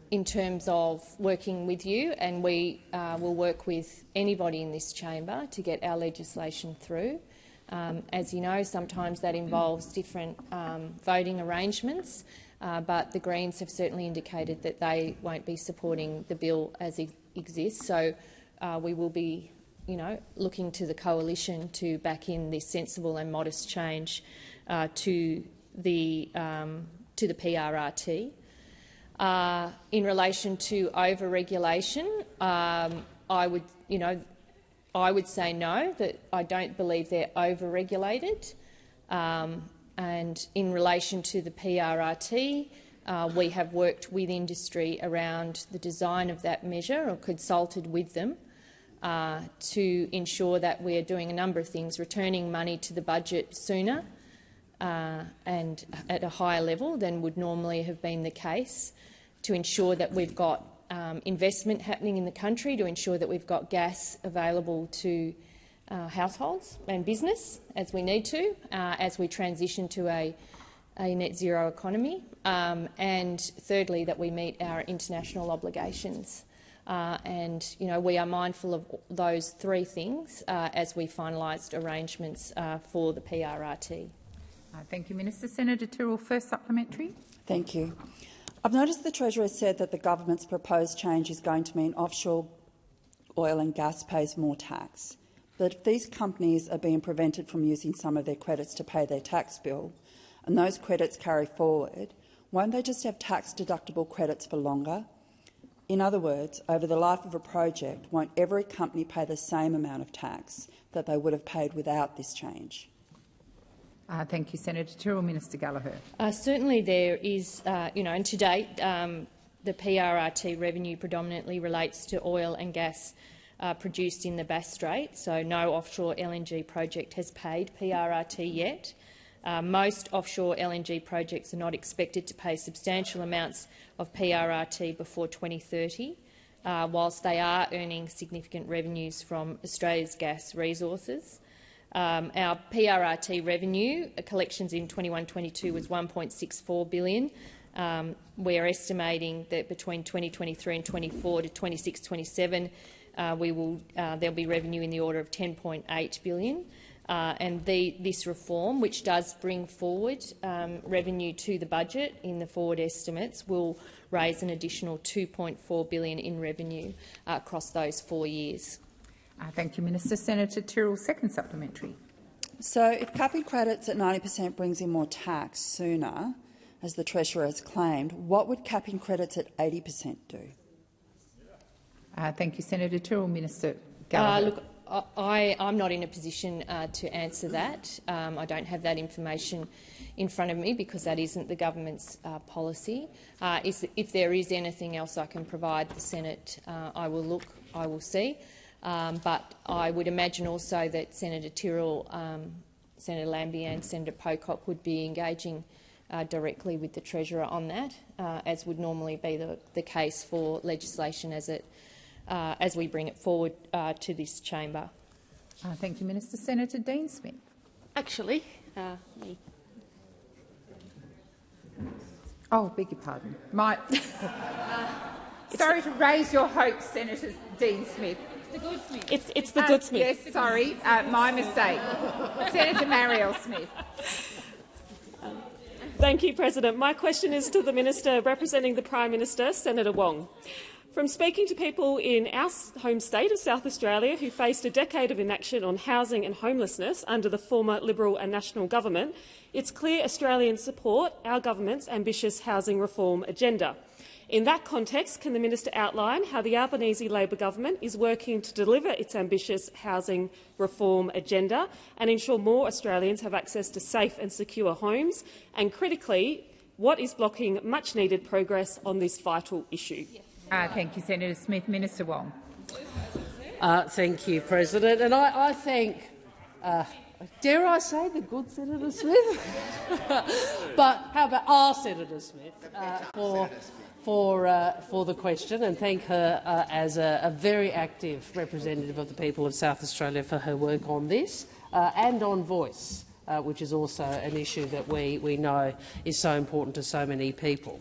in terms of working with you, and we will work with anybody in this chamber to get our legislation through. As you know, sometimes that involves different voting arrangements, but the Greens have certainly indicated that they won't be supporting the bill as it exists. So we will be, looking to the coalition to back in this sensible and modest change to the PRRT. In relation to over-regulation, I would say no, that I don't believe they're over-regulated. And in relation to the PRRT, we have worked with industry around the design of that measure, or consulted with them to ensure that we are doing a number of things, returning money to the budget sooner and at a higher level than would normally have been the case, to ensure that we've got investment happening in the country, to ensure that we've got gas available to households and business as we need to, as we transition to a net zero economy, and thirdly, that we meet our international obligations. We are mindful of those three things as we finalised arrangements for the PRRT. Thank you, Minister. Senator Tyrrell, first supplementary. Thank you. I've noticed the Treasurer said that the government's proposed change is going to mean offshore oil and gas pays more tax. But if these companies are being prevented from using some of their credits to pay their tax bill, and those credits carry forward, won't they just have tax-deductible credits for longer? In other words, over the life of a project, won't every company pay the same amount of tax that they would have paid without this change? Thank you, Senator Tyrrell. Minister Gallagher. Certainly there is, and to date, the PRRT revenue predominantly relates to oil and gas produced in the Bass Strait, so no offshore LNG project has paid PRRT yet. Most offshore LNG projects are not expected to pay substantial amounts of PRRT before 2030, whilst they are earning significant revenues from Australia's gas resources. Our PRRT revenue collections in 21-22 was $1.64 billion. We're estimating that between 2023 and 24 to 26-27, there'll be revenue in the order of $10.8 billion. This reform, which does bring forward revenue to the budget in the forward estimates, will raise an additional $2.4 billion in revenue across those 4 years. Thank you, Minister. Senator Tyrrell, second supplementary. So if capping credits at 90% brings in more tax sooner, as the Treasurer has claimed, what would capping credits at 80% do? Thank you, Senator Tyrrell. Minister Gallagher. I'm not in a position to answer that. I don't have that information in front of me because that isn't the government's policy. If there is anything else I can provide the Senate, I will see. But I would imagine also that Senator Tyrrell, Senator Lambie and Senator Pocock would be engaging directly with the Treasurer on that, as would normally be the case for legislation as we bring it forward to this chamber. Thank you, Minister. Senator Dean Smith. Actually, Oh, beg your pardon. Sorry to raise your hopes, Senator Dean Smith. It's the good Smith. Yes, sorry, my mistake. Senator Marielle Smith. Thank you, President. My question is to the Minister representing the Prime Minister, Senator Wong. From speaking to people in our home state of South Australia who faced a decade of inaction on housing and homelessness under the former Liberal and National government, it's clear Australians support our government's ambitious housing reform agenda. In that context, can the minister outline how the Albanese Labor government is working to deliver its ambitious housing reform agenda and ensure more Australians have access to safe and secure homes? And critically, what is blocking much-needed progress on this vital issue? Thank you, Senator Smith. Minister Wong. Thank you, President. And I thank, dare I say, the good Senator Smith, but how about our Senator Smith for the question, and thank her as a very active representative of the people of South Australia for her work on this and on voice, which is also an issue that we know is so important to so many people.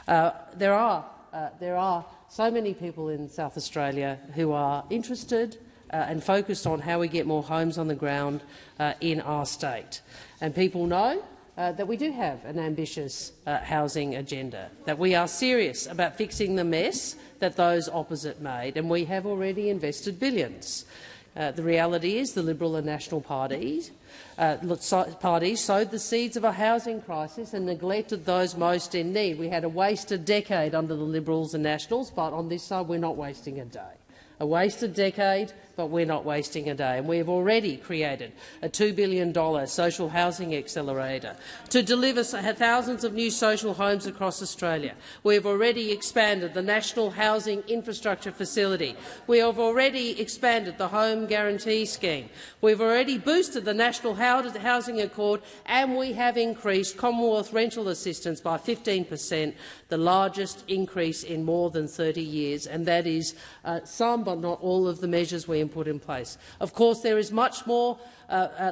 There are so many people in South Australia who are interested and focused on how we get more homes on the ground in our state. And people know that we do have an ambitious housing agenda, that we are serious about fixing the mess that those opposite made, and we have already invested billions. The reality is the Liberal and National parties sowed the seeds of a housing crisis and neglected those most in need. We had a wasted decade under the Liberals and Nationals, but on this side we're not wasting a day. A wasted decade, but we're not wasting a day. And we have already created a $2 billion social housing accelerator to deliver thousands of new social homes across Australia. We have already expanded the National Housing Infrastructure Facility. We have already expanded the Home Guarantee Scheme. We've already boosted the National Housing Accord, and we have increased Commonwealth rental assistance by 15%, the largest increase in more than 30 years. And that is some but not all of the measures we put in place. Of course, there is much more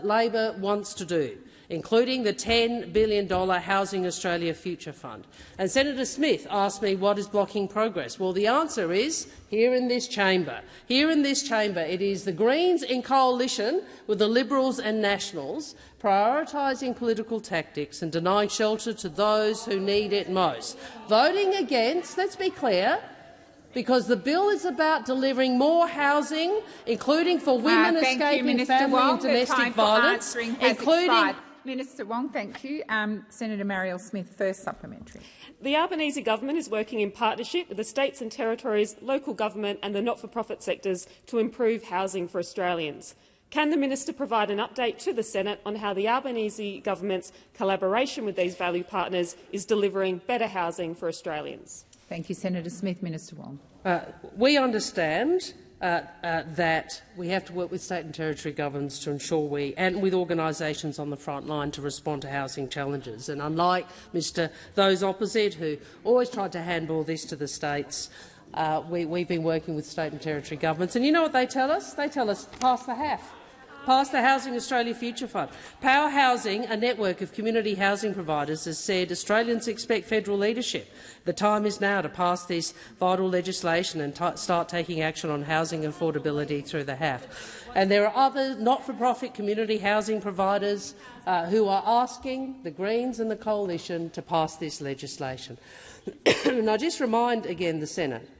Labor wants to do, including the $10 billion Housing Australia Future Fund. And Senator Smith asked me what is blocking progress. Well, the answer is here in this chamber. Here in this chamber, it is the Greens in coalition with the Liberals and Nationals prioritising political tactics and denying shelter to those who need it most. Voting against, let's be clear, because the bill is about delivering more housing, including for women escaping family and domestic violence, including— Minister Wong, thank you. Senator Marielle Smith, first supplementary. The Albanese government is working in partnership with the states and territories, local government and the not-for-profit sectors to improve housing for Australians. Can the minister provide an update to the Senate on how the Albanese government's collaboration with these value partners is delivering better housing for Australians? Thank you, Senator Smith. Minister Wong. We understand that we have to work with state and territory governments to ensure and with organisations on the front line to respond to housing challenges. And unlike those opposite who always tried to handball this to the states, we've been working with state and territory governments. And you know what they tell us? They tell us pass the HAF. Pass the Housing Australia Future Fund. Power Housing, a network of community housing providers, has said Australians expect federal leadership. The time is now to pass this vital legislation and start taking action on housing affordability through the HAF. And there are other not-for-profit community housing providers who are asking the Greens and the Coalition to pass this legislation. And I just remind again the Senate,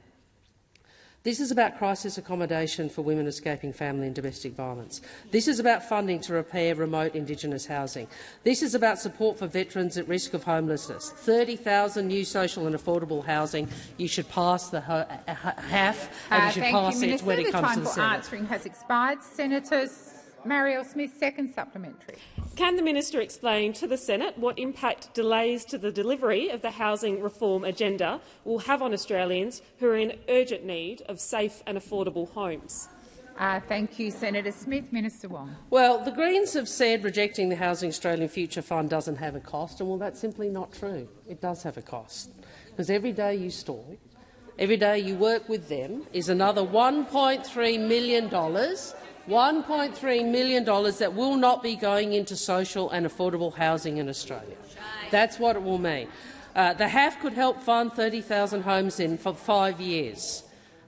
this is about crisis accommodation for women escaping family and domestic violence. This is about funding to repair remote Indigenous housing. This is about support for veterans at risk of homelessness. 30,000 new social and affordable housing. You should pass the HAF and you should pass it when it comes to the Senate. The time for answering has expired. Senator Marielle Smith, second supplementary. Can the minister explain to the Senate what impact delays to the delivery of the housing reform agenda will have on Australians who are in urgent need of safe and affordable homes? Thank you, Senator Smith. Minister Wong. Well, the Greens have said rejecting the Housing Australia Future Fund doesn't have a cost, and well, that's simply not true. It does have a cost, because every day you stall, every day you work with them is another $1.3 million. $1.3 million that will not be going into social and affordable housing in Australia. That's what it will mean. The HAF could help fund 30,000 homes for 5 years.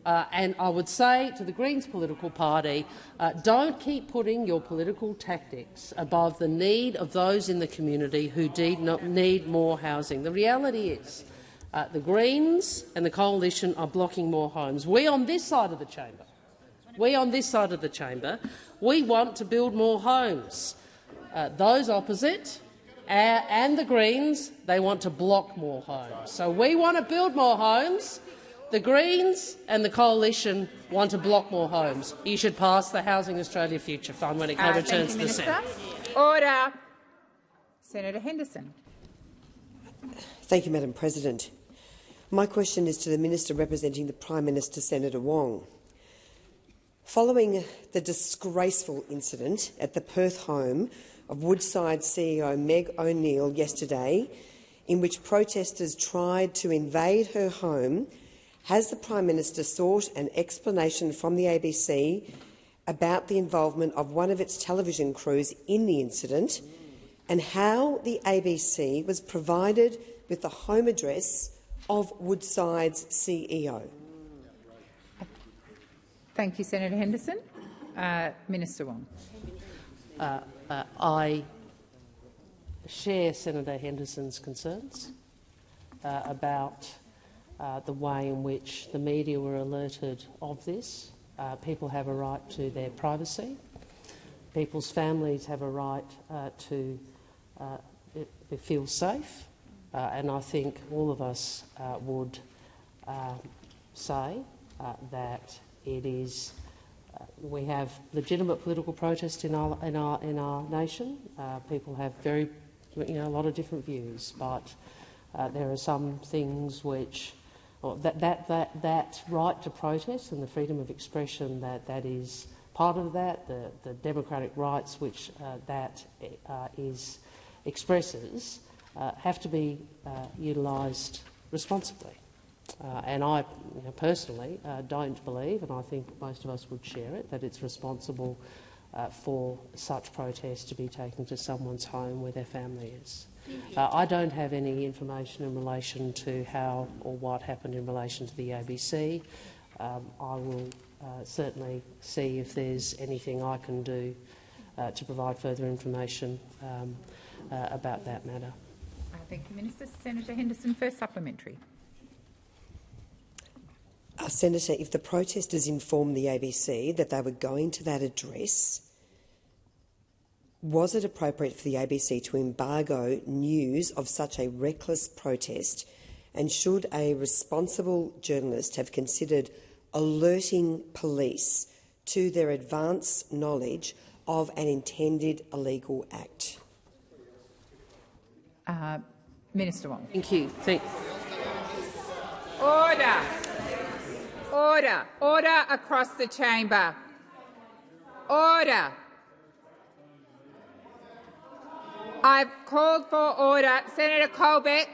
And I would say to the Greens political party, don't keep putting your political tactics above the need of those in the community who need more housing. The reality is the Greens and the Coalition are blocking more homes. We on this side of the chamber, we want to build more homes. Those opposite and the Greens, they want to block more homes. So we want to build more homes. The Greens and the Coalition want to block more homes. You should pass the Housing Australia Future Fund when it returns to the Senate. Order. Senator Henderson. Thank you, Madam President. My question is to the Minister representing the Prime Minister, Senator Wong. Following the disgraceful incident at the Perth home of Woodside CEO Meg O'Neill yesterday, in which protesters tried to invade her home, has the Prime Minister sought an explanation from the ABC about the involvement of one of its television crews in the incident and how the ABC was provided with the home address of Woodside's CEO? Thank you, Senator Henderson. Minister Wong. I share Senator Henderson's concerns about the way in which the media were alerted of this. People have a right to their privacy. People's families have a right to feel safe. And I think all of us would say that it is. We have legitimate political protest in our nation. People have a lot of different views, but there are some things which that right to protest and the freedom of expression that is part of that, the democratic rights which that expresses, have to be utilised responsibly. And I personally don't believe, and I think most of us would share it, that it's responsible for such protests to be taken to someone's home where their family is. I don't have any information in relation to how or what happened in relation to the ABC. I will certainly see if there's anything I can do to provide further information about that matter. Thank you, Minister. Senator Henderson, first supplementary. Senator, if the protesters informed the ABC that they were going to that address, was it appropriate for the ABC to embargo news of such a reckless protest, and should a responsible journalist have considered alerting police to their advance knowledge of an intended illegal act? Minister Wong. Thank you. Order. Order. Order across the chamber. Order. I've called for order. Senator Colbeck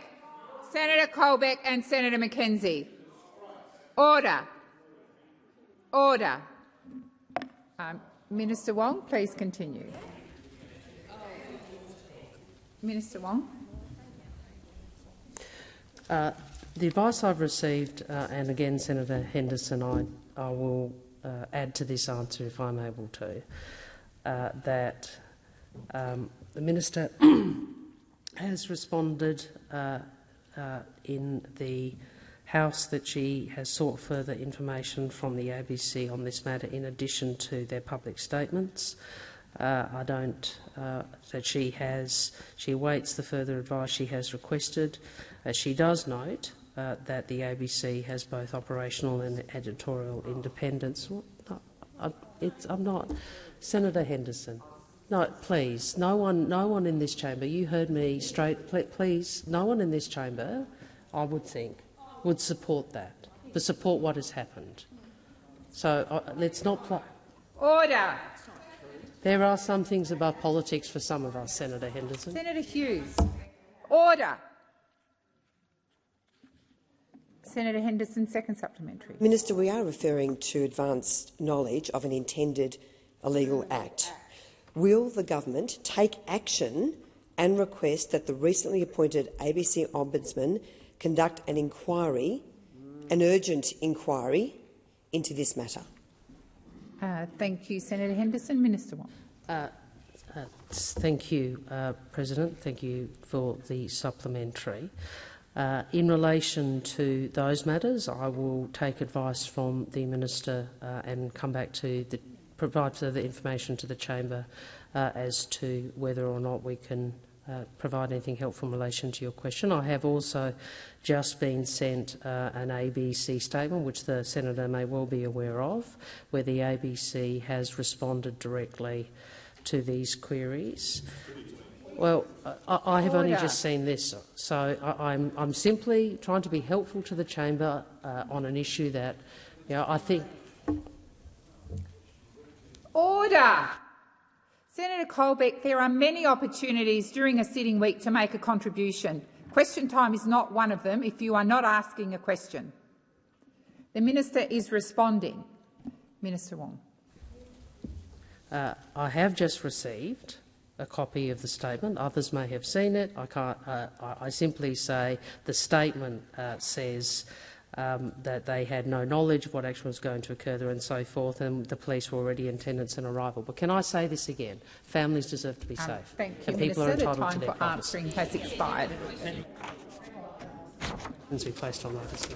and Senator McKenzie. Order. Order. Minister Wong, please continue. Minister Wong. The advice I've received, and again, Senator Henderson, I will add to this answer if I'm able to, that the Minister has responded in the House that she has sought further information from the ABC on this matter in addition to their public statements. That she awaits the further advice she has requested. She does note that the ABC has both operational and editorial independence. I'm not, Senator Henderson. No, please, no one in this chamber. You heard me straight. Please, no one in this chamber, I would think, would support that. To support what has happened. So let's not play. Order. There are some things about politics for some of us, Senator Henderson. Senator Hughes. Order. Senator Henderson, second supplementary. Minister, we are referring to advanced knowledge of an intended illegal act. Will the government take action and request that the recently appointed ABC Ombudsman conduct an inquiry, an urgent inquiry, into this matter? Thank you, Senator Henderson. Minister Wong. Thank you, President. Thank you for the supplementary. In relation to those matters, I will take advice from the Minister and come back to provide further information to the chamber as to whether or not we can provide anything helpful in relation to your question. I have also just been sent an ABC statement, which the Senator may well be aware of, where the ABC has responded directly to these queries. Well, I have only just seen this, so I'm simply trying to be helpful to the chamber on an issue that, I think. Order. Senator Colbeck, there are many opportunities during a sitting week to make a contribution. Question time is not one of them if you are not asking a question. The minister is responding. Minister Wong. I have just received a copy of the statement. Others may have seen it. I simply say the statement says that they had no knowledge of what action was going to occur there and so forth, and the police were already in attendance and arrival. But can I say this again? Families deserve to be safe. Thank you, and people Minister. are The entitled time to their for answering has expired. Be placed on notice.